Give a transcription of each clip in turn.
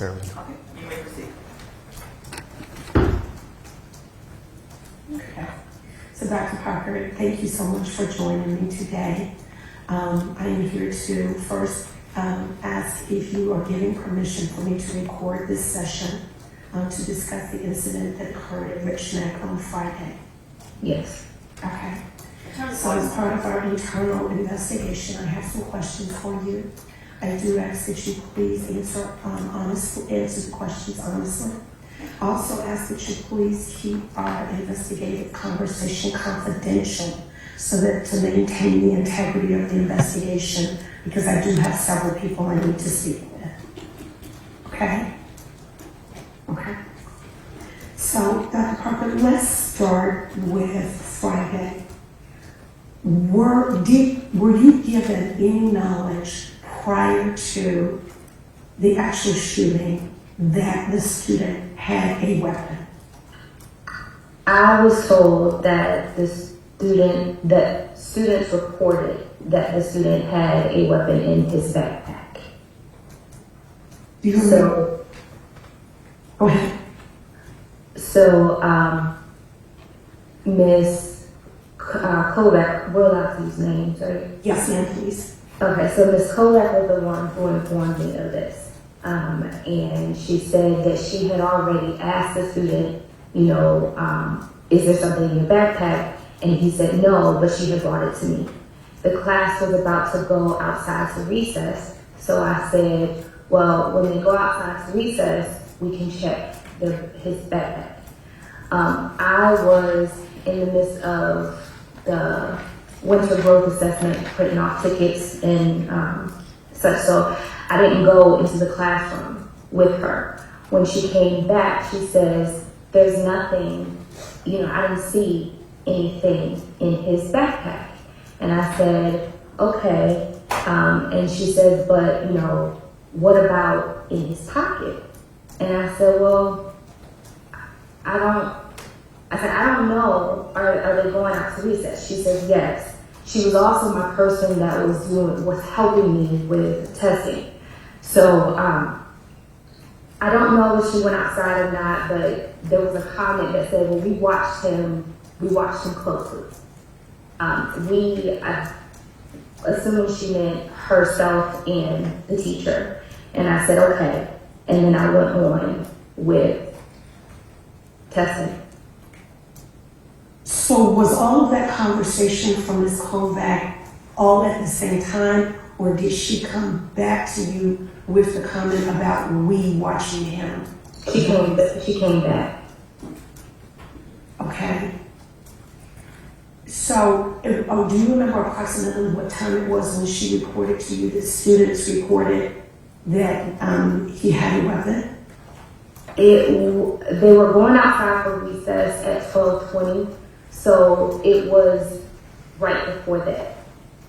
necessarily. Okay, you may proceed. Okay. So Dr. Parker, thank you so much for joining me today. I am here to first ask if you are giving permission for me to record this session to discuss the incident that occurred at Richneck on Friday. Yes. Okay. So as part of our internal investigation, I have some questions for you. I do ask that you please answer the questions honestly. I also ask that you please keep our investigative conversation confidential so that to maintain the integrity of the investigation, because I do have several people I need to speak with. Okay? Okay. So, Dr. Parker, let's start with Friday. Were you given any knowledge prior to the actual shooting that the student had a weapon? I was told that students reported that the student had a weapon in his backpack. Do you remember? Go ahead. So, Miss Kovac, we're allowed to use names, right? Yes, ma'am, please. Okay, so Miss Kovac was the one who informed me of this. And she said that she had already asked the student, is there something in your backpack? And he said no, but she had brought it to me. The class was about to go outside to recess, so I said, well, when they go outside to recess, we can check his backpack. I was in the midst of the winter growth assessment, printing off tickets and such, so I didn't go into the classroom with her. When she came back, she says, there's nothing, I didn't see anything in his backpack. And I said, okay. And she says, but, what about in his pocket? And I said, well, I don't know. Are they going out to recess? She said, yes. She was also my person that was helping me with testing. So, I don't know if she went outside or not, but there was a comment that said, well, we watched him closely. I assumed she meant herself and the teacher. And I said, okay. And then I went on with testing. So was all of that conversation from Ms. Kovac all at the same time, or did she come back to you with the comment about we watching him? She came back. Okay. So, do you remember approximately what time it was when she reported to you that students reported that he had a weapon? They were going outside for recess at 12:20, so it was right before that.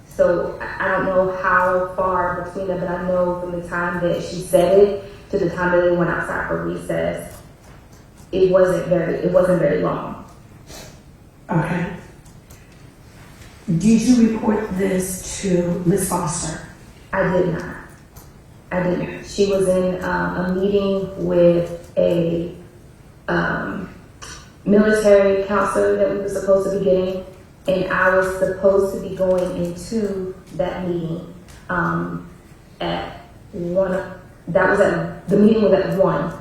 So I don't know how far between them, but I know from the time that she said it to the time that they went outside for recess, it wasn't very long. Okay. Did you report this to Ms. Foster? I did not. I didn't. She was in a meeting with a military counselor that we were supposed to be getting, and I was supposed to be going into that meeting at 1. The meeting was at 1,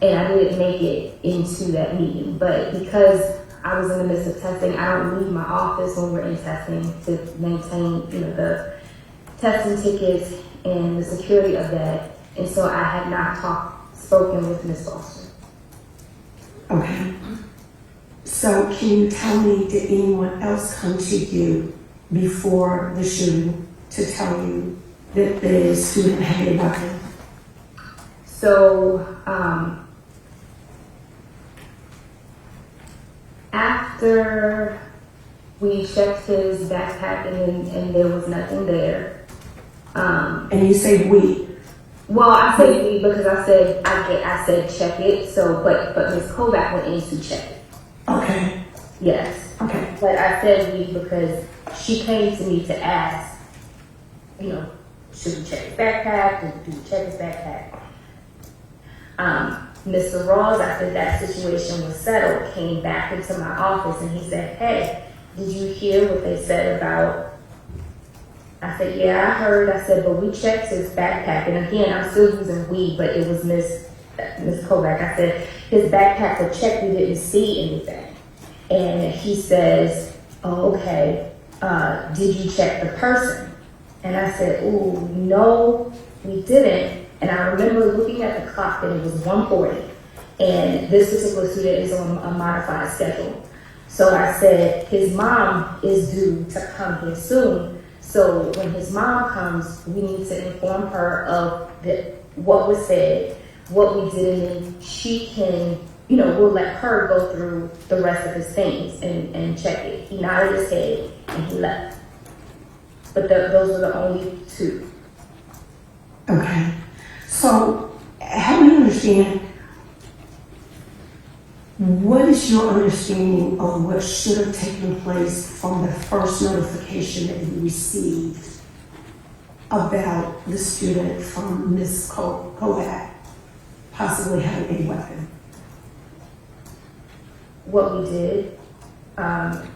and I didn't make it into that meeting. But because I was in the midst of testing, I don't leave my office when we're in testing to maintain, the testing tickets and the security of that. And so I had not spoken with Ms. Foster. Okay. So can you tell me, did anyone else come to you before the shooting to tell you that the student had a weapon? So after we checked his backpack and there was nothing there. And you say we? Well, I say we because I said check it. So, but Ms. Kovac went in to check it. Okay. Yes. Okay. But I said we because she came to me to ask, should we check his backpack? Do we check his backpack? Mr. Rawls, after that situation was settled, came back into my office and he said, "Hey, did you hear what they said about?" I said, "Yeah, I heard." I said, "But we checked his backpack." And again, I'm still using we, but it was Miss Kovac. I said, "His backpack was checked. We didn't see anything." And he says, "Oh, okay. Did you check the person?" And I said, "Ooh, no, we didn't." And I remember looking at the clock and it was 1:40. And this particular student is on a modified schedule. So I said, his mom is due to come here soon. So when his mom comes, we need to inform her of what was said, what we did, and then she can, we'll let her go through the rest of his things and check it." He nodded his head and he left. But those were the only two. Okay. So, help me understand, what is your understanding of what should have taken place from the first notification that you received about the student from Ms. Kovac possibly having a weapon? What we did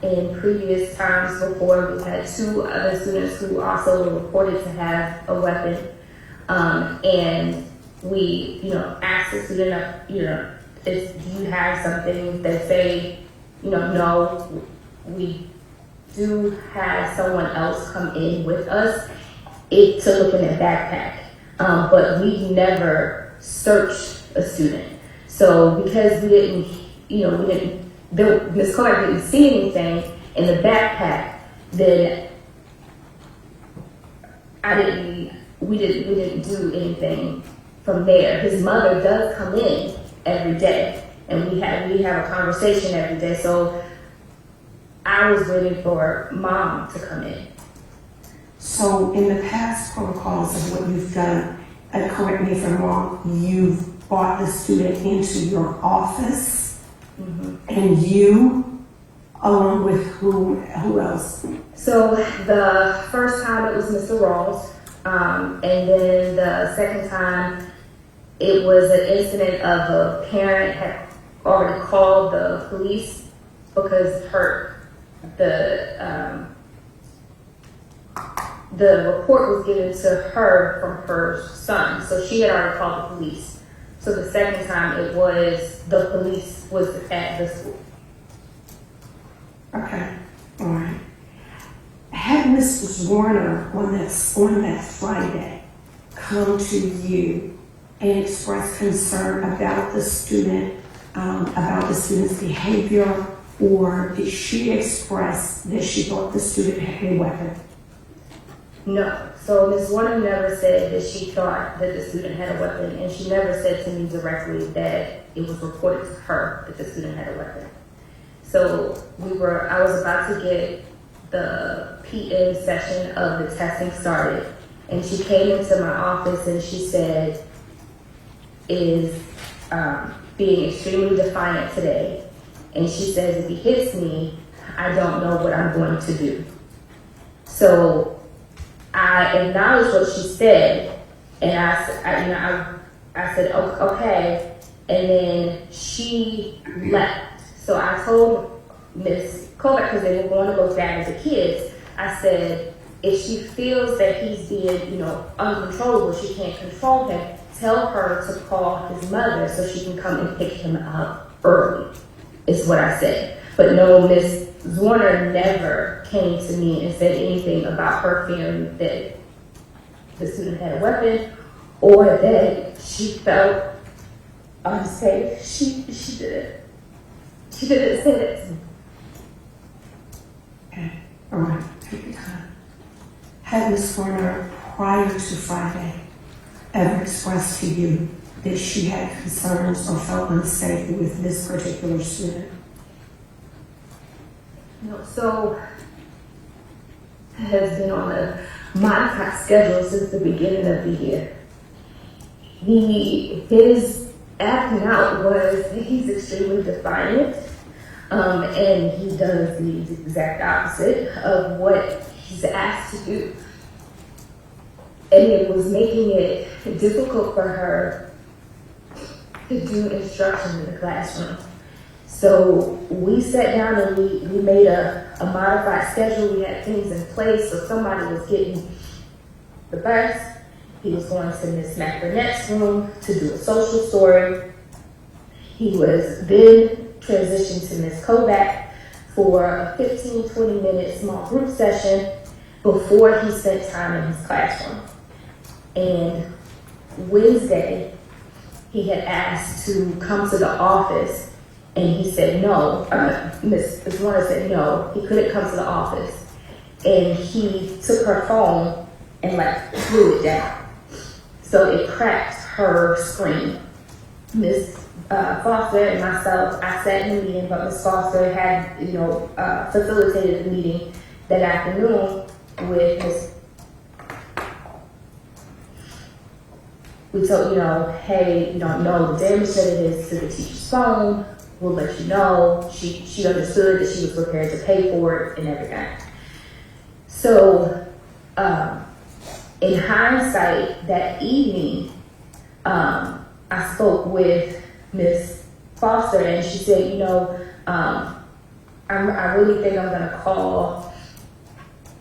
in previous times before, we had two other students who also were reported to have a weapon. And we, asked the student, do you have something? They say, no, we do have someone else come in with us to look in their backpack. But we never searched a student. So because we didn't, Ms. Clark didn't see anything in the backpack, then we didn't do anything from there. His mother does come in every day, and we have a conversation every day. So I was waiting for mom to come in. So in the past protocols of what you've done, correct me if I'm wrong, you've brought the student into your office, and you, along with who else? So the first time it was Mr. Rawls. And then the second time, it was an incident of a parent had already called the police because the report was given to her from her son. So she had already called the police. So the second time, it was the police was at the school. Okay, all right. Had Mrs. Warner on that Friday come to you and express concern about the student's behavior, or did she express that she thought the student had a weapon? No. So Ms. Warner never said that she thought that the student had a weapon, and she never said to me directly that it was reported to her that the student had a weapon. So I was about to get the PM session of the testing started, and she came into my office and she said, "Is being extremely defiant today." And she says, "If he hits me, I don't know what I'm going to do." So I acknowledged what she said, and I said, "Okay," and then she left. So I told Miss Kovac, because they were going to go back as the kids, I said, if she feels that he's being, uncontrollable, she can't control him, tell her to call his mother so she can come and pick him up early, is what I said. But no, Miss Warner never came to me and said anything about her fearing that the student had a weapon or that she felt unsafe. She didn't. She didn't say that to me. Okay, all right, take your time. Had Ms. Warner, prior to Friday, ever expressed to you that she had concerns or felt unsafe with this particular student? No, so has been on a modified schedule since the beginning of the year. His acting out was he's extremely defiant, and he does the exact opposite of what he's asked to do. And it was making it difficult for her to do instruction in the classroom. So we sat down and we made a modified schedule. We had things in place. So somebody was getting the bus. He was going to Miss McBurnett's room to do a social story. He was then transitioned to Miss Kovac for a 15-20 minute small group session before he spent time in his classroom. And Wednesday, he had asked to come to the office, and he said no. Miss Warner said no, he couldn't come to the office. And he took her phone and threw it down. So it cracked her screen. Miss Foster and myself, I sat in the meeting, but Miss Foster had, facilitated the meeting that afternoon with Miss. We told, hey, you don't know the damage that it is to the teacher's phone. We'll let you know. She understood that she was prepared to pay for it and everything. So, in hindsight, that evening, I spoke with Miss Foster, and she said, I really think I'm going to call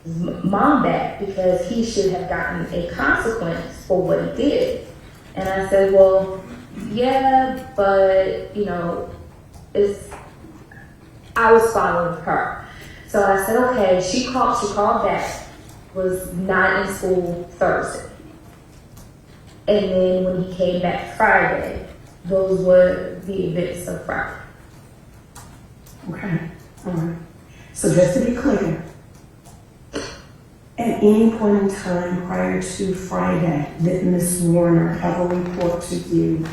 Mom back because he should have gotten a consequence for what he did. And I said, well, yeah, but, I was following her. So I said, okay, she called back, was not in school Thursday. And then when he came back Friday, those were the events of Friday. Okay, all right. So just to be clear, at any point in time prior to Friday, did Ms. Warner ever report to you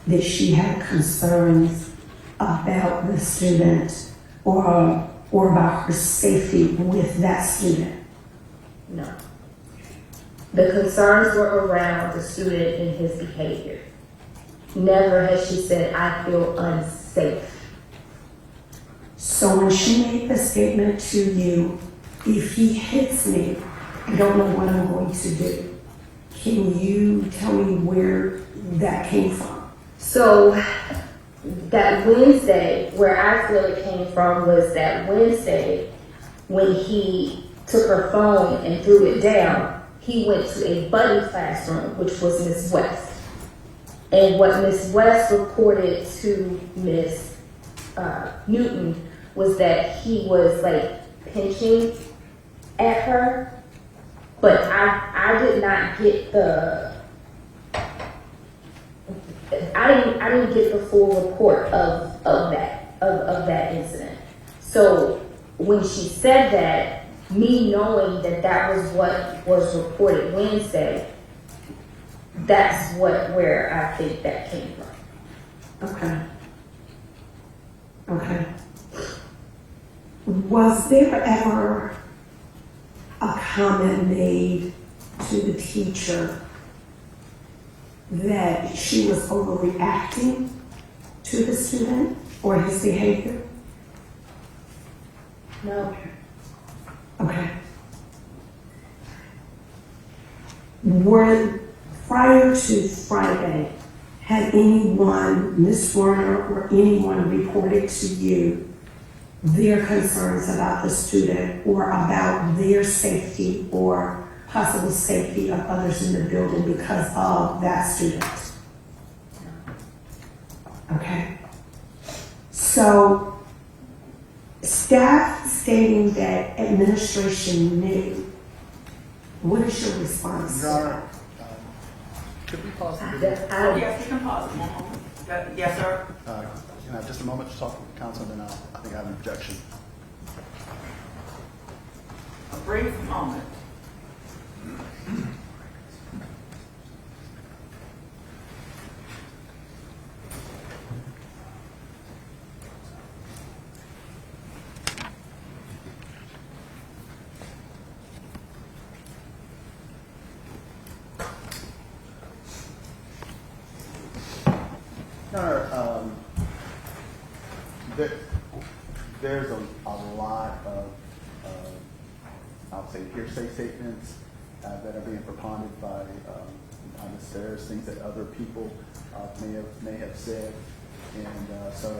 that she had concerns about the student or about her safety with that student? No. The concerns were around the student and his behavior. Never has she said, I feel unsafe. So when she made the statement to you, if he hits me, I don't know what I'm going to do. Can you tell me where that came from? So that Wednesday, where I feel it came from was that Wednesday when he took her phone and threw it down, he went to a buddy classroom, which was Miss West. And what Miss West reported to Miss Newton was that he was pinching at her. But I did not get I didn't get the full report of that incident. So when she said that, me knowing that was what was reported Wednesday, that's where I think that came from. Okay. Was there ever a comment made to the teacher that she was overreacting to the student or his behavior? No. Okay. Prior to Friday, had anyone, Ms. Warner or anyone, reported to you their concerns about the student or about their safety or possible safety of others in the building because of that student? Okay. So, staff stating that administration knew, what is your response? Your Honor, could we pause? Yes, you can pause it one moment. Yes, sir. Can I have just a moment to talk to the council, and then I think I have an objection. A brief moment. Your Honor, there's a lot of, I'll say, hearsay statements that are being propounded by Ms. Sayers, things that other people may have said. And so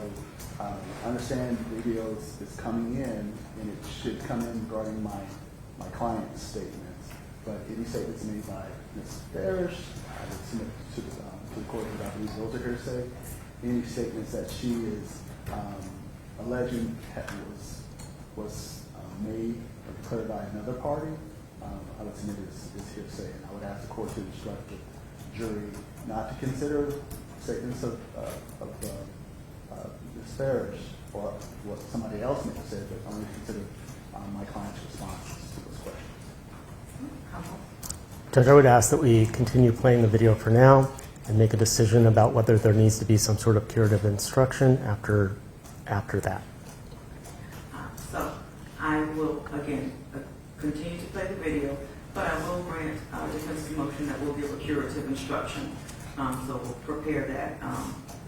I understand the video is coming in, and it should come in regarding my client's statements. But any statements made by Ms. Parrish, I would submit to the court that I believe those are hearsay. Any statements that she is alleging was made or declared by another party, I would submit as hearsay, and I would ask the court to instruct the jury not to consider statements of Ms. Parrish or what somebody else may have said, but only consider my client's responses to those questions. Judge, I would ask that we continue playing the video for now and make a decision about whether there needs to be some sort of curative instruction after that. So I will, again, continue to play the video, but I will grant defense motion that will give a curative instruction. So we'll prepare that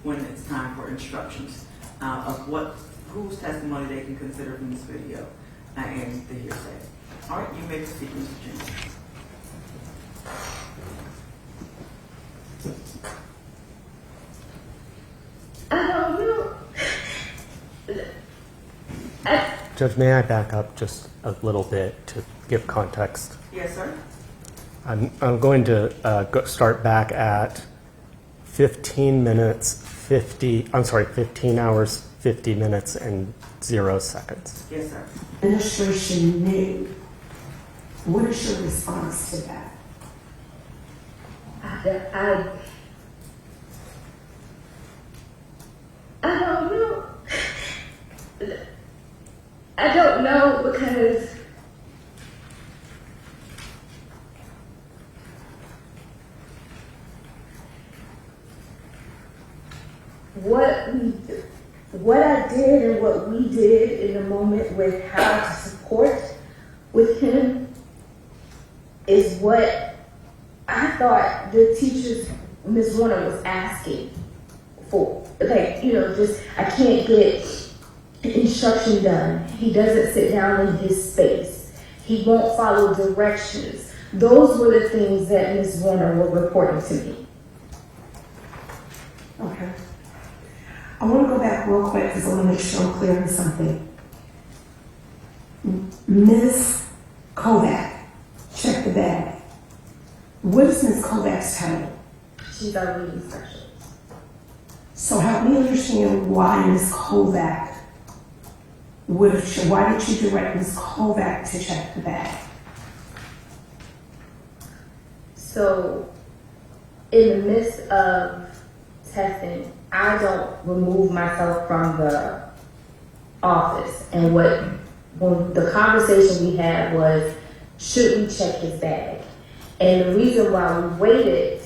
when it's time for instructions of whose testimony they can consider in this video and the hearsay. All right, you may proceed, Mr. James. I don't know. Judge, may I back up just a little bit to give context? Yes, sir. I'm going to start back at 15 hours, 50 minutes, and 0 seconds. Yes, sir. Administration knew. What is your response to that? I don't know. I don't know because what I did and what we did in the moment with how to support with him is what I thought the teachers, Ms. Warner, was asking for. Like, just I can't get instruction done. He doesn't sit down in his space. He won't follow directions. Those were the things that Ms. Warner were reporting to me. Okay. I want to go back real quick because I want to make sure I'm clear on something. Ms. Kovac checked the bag. What is Ms. Kovac's title? She's our reading specialist. So help me understand why Ms. Kovac why did you direct Ms. Kovac to check the bag? So, in the midst of testing, I don't remove myself from the office. And when the conversation we had was, should we check his bag? And the reason why we waited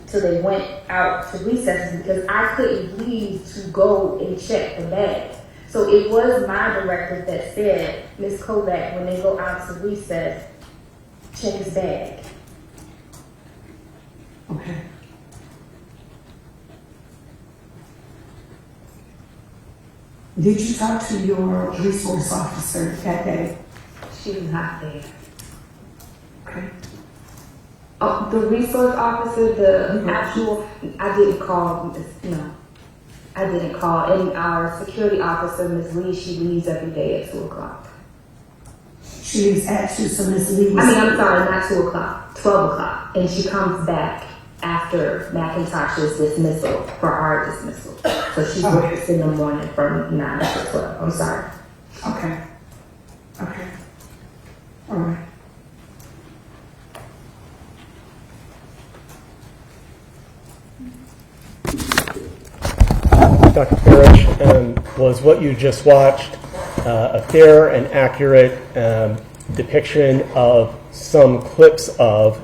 till they went out to recess is because I couldn't leave to go and check the bag. So it was my directive that said, Ms. Kovac, when they go out to recess, check his bag. Okay. Did you talk to your resource officer that day? She was not there. Okay. The resource officer, the actual, I didn't call, no. I didn't call. And our security officer, Ms. Lee, she leaves every day at 2 o'clock. She leaves at 2, so Ms. Lee was... I'm sorry, not 2 o'clock, 12 o'clock. And she comes back after McIntosh's dismissal, for our dismissal. So she's with us in the morning from 9 to 12. I'm sorry. Okay. Okay. All right. Dr. Parrish, was what you just watched a fair and accurate depiction of some clips of